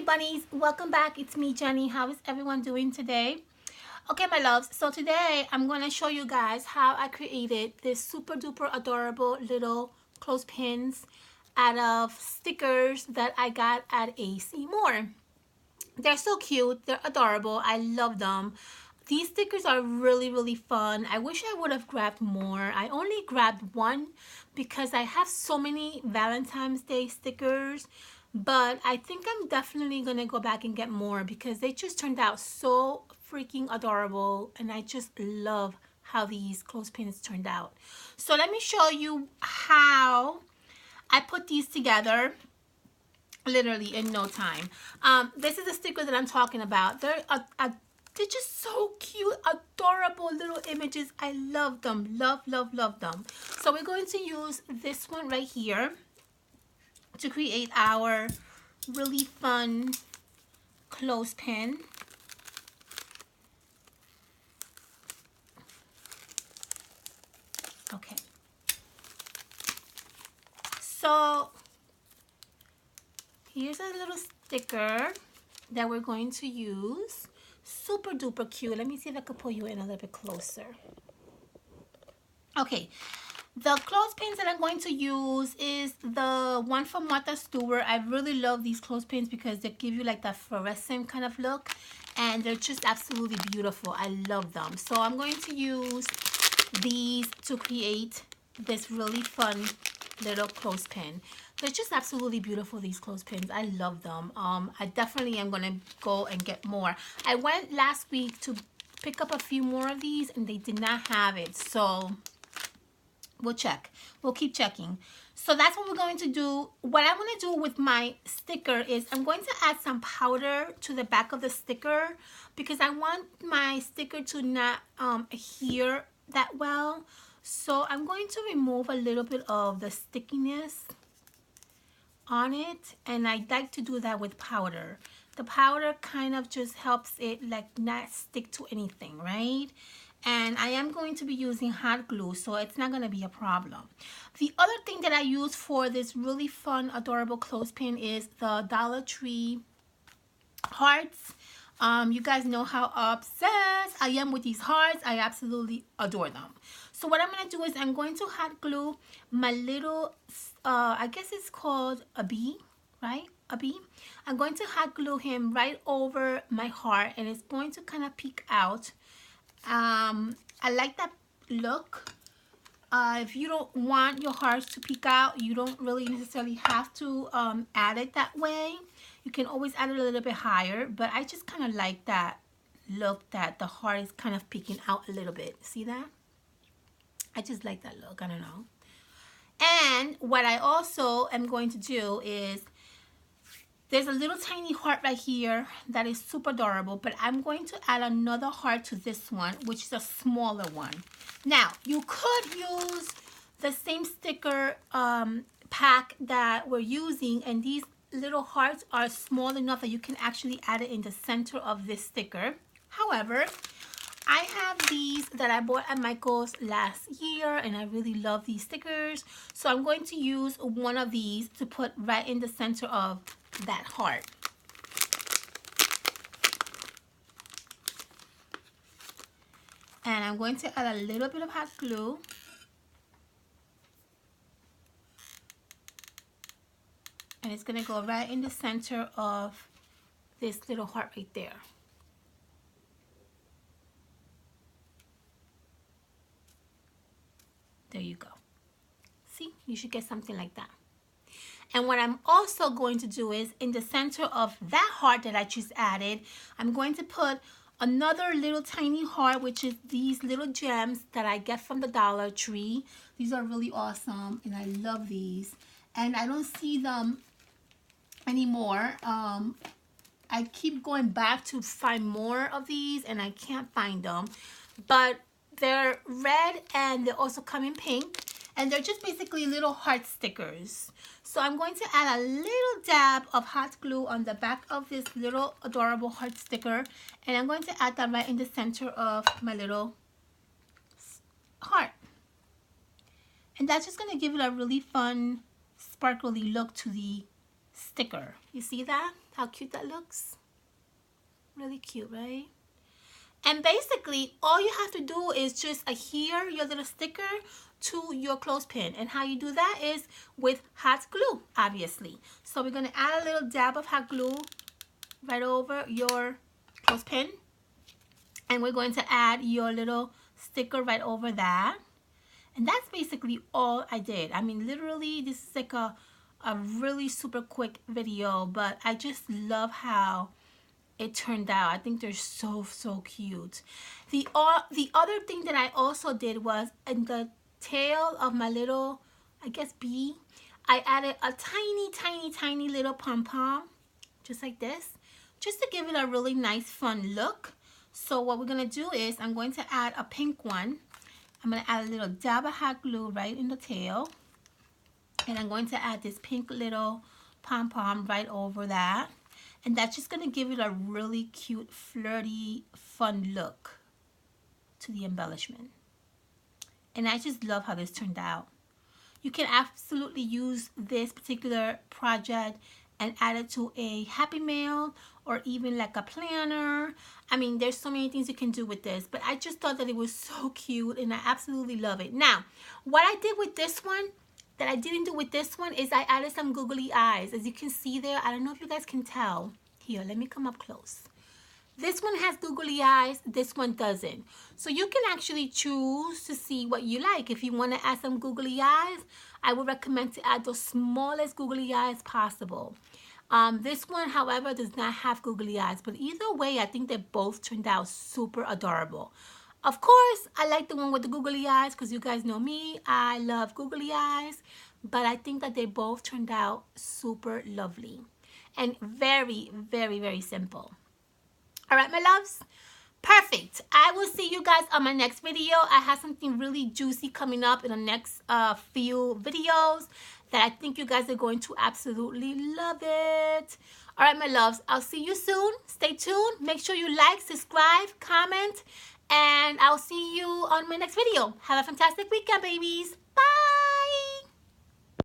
Hey bunnies, welcome back. It's me, Jenny. How is everyone doing today? Okay, my loves, so today I'm going to show you guys how I created this super duper adorable little clothespins out of stickers that I got at AC Moore. They're so cute. They're adorable. I love them. These stickers are really fun. I wish I would have grabbed more. I only grabbed one because I have so many Valentine's Day stickers, but I think I'm definitely gonna go back and get more because they just turned out so freaking adorable, and I just love how these clothespins turned out. So let me show you how I put these together literally in no time. This is the sticker that I'm talking about. They're just so cute, adorable little images. I love them. Love them. So we're going to use this one right here to create our really fun clothespin. Okay. So here's a little sticker that we're going to use. Super duper cute. Let me see if I can pull you in a little bit closer. Okay, the clothespins that I'm going to use is the one from Martha Stewart. I really love these clothespins because they give you like that fluorescent kind of look, and they're just absolutely beautiful. I love them. So I'm going to use these to create this really fun little clothespin. They're just absolutely beautiful, these clothespins. I love them. I definitely am gonna go and get more. I went last week to pick up a few more of these and they did not have it, so we'll check. We'll keep checking. So that's what we're going to do. What I'm going to do with my sticker is I'm going to add some powder to the back of the sticker because I want my sticker to not adhere that well. So I'm going to remove a little bit of the stickiness on it, and I like to do that with powder. The powder kind of just helps it like not stick to anything, right? And I am going to be using hot glue, so it's not going to be a problem. The other thing that I use for this really fun adorable clothespin is the Dollar Tree hearts. You guys know how obsessed I am with these hearts. I absolutely adore them. So what I'm going to do is I'm going to hot glue my little, I guess it's called a bee, right? A bee. I'm going to hot glue him right over my heart, and it's going to kind of peek out. I like that look. If you don't want your hearts to peek out, you don't really necessarily have to add it that way. You can always add it a little bit higher, but I just kind of like that look that the heart is kind of peeking out a little bit. See that? I just like that look. I don't know. And what I also am going to do is there's a little tiny heart right here that is super adorable, but I'm going to add another heart to this one, which is a smaller one. Now, you could use the same sticker pack that we're using, and these little hearts are small enough that you can actually add it in the center of this sticker. However, I have these that I bought at Michael's last year, and I really love these stickers. So I'm going to use one of these to put right in the center of that heart. And I'm going to add a little bit of hot glue. And it's going to go right in the center of this little heart right there. There you go. See, you should get something like that. And what I'm also going to do is in the center of that heart that I just added, I'm going to put another little tiny heart, which is these little gems that I get from the Dollar Tree. These are really awesome, and I love these. And I don't see them anymore. I keep going back to find more of these, and I can't find them. But they're red, and they also come in pink. And they're just basically little heart stickers. So I'm going to add a little dab of hot glue on the back of this little adorable heart sticker. And I'm going to add that right in the center of my little heart. And that's just going to give it a really fun, sparkly look to the sticker. You see that? How cute that looks. Really cute, right? And basically, all you have to do is just adhere your little sticker to your clothespin. And how you do that is with hot glue, obviously. So we're going to add a little dab of hot glue right over your clothespin. And we're going to add your little sticker right over that. And that's basically all I did. I mean, literally, this is like a really super quick video, but I just love how it turned out. I think they're so cute. The other thing that I also did was in the tail of my little, I guess, bee, I added a tiny little pom-pom, just like this, just to give it a really nice fun look. So what we're gonna do is I'm going to add a pink one. I'm gonna add a little dab of hot glue right in the tail, and I'm going to add this pink little pom-pom right over that. And that's just going to give it a really cute, flirty, fun look to the embellishment. And I just love how this turned out. You can absolutely use this particular project and add it to a Happy Mail or even like a planner. I mean, there's so many things you can do with this, but I just thought that it was so cute and I absolutely love it. Now, what I did with this one that I didn't do with this one is I added some googly eyes. As you can see there, I don't know if you guys can tell. Here, let me come up close. This one has googly eyes, this one doesn't. So you can actually choose to see what you like. If you want to add some googly eyes, I would recommend to add the smallest googly eyes possible. This one, however, does not have googly eyes, but either way, I think they both turned out super adorable. Of course, I like the one with the googly eyes because you guys know me. I love googly eyes, but I think that they both turned out super lovely and very simple. All right, my loves. Perfect. I will see you guys on my next video. I have something really juicy coming up in the next few videos that I think you guys are going to absolutely love it. All right, my loves. I'll see you soon. Stay tuned. Make sure you like, subscribe, comment, and I'll see you on my next video. Have a fantastic weekend, babies. Bye.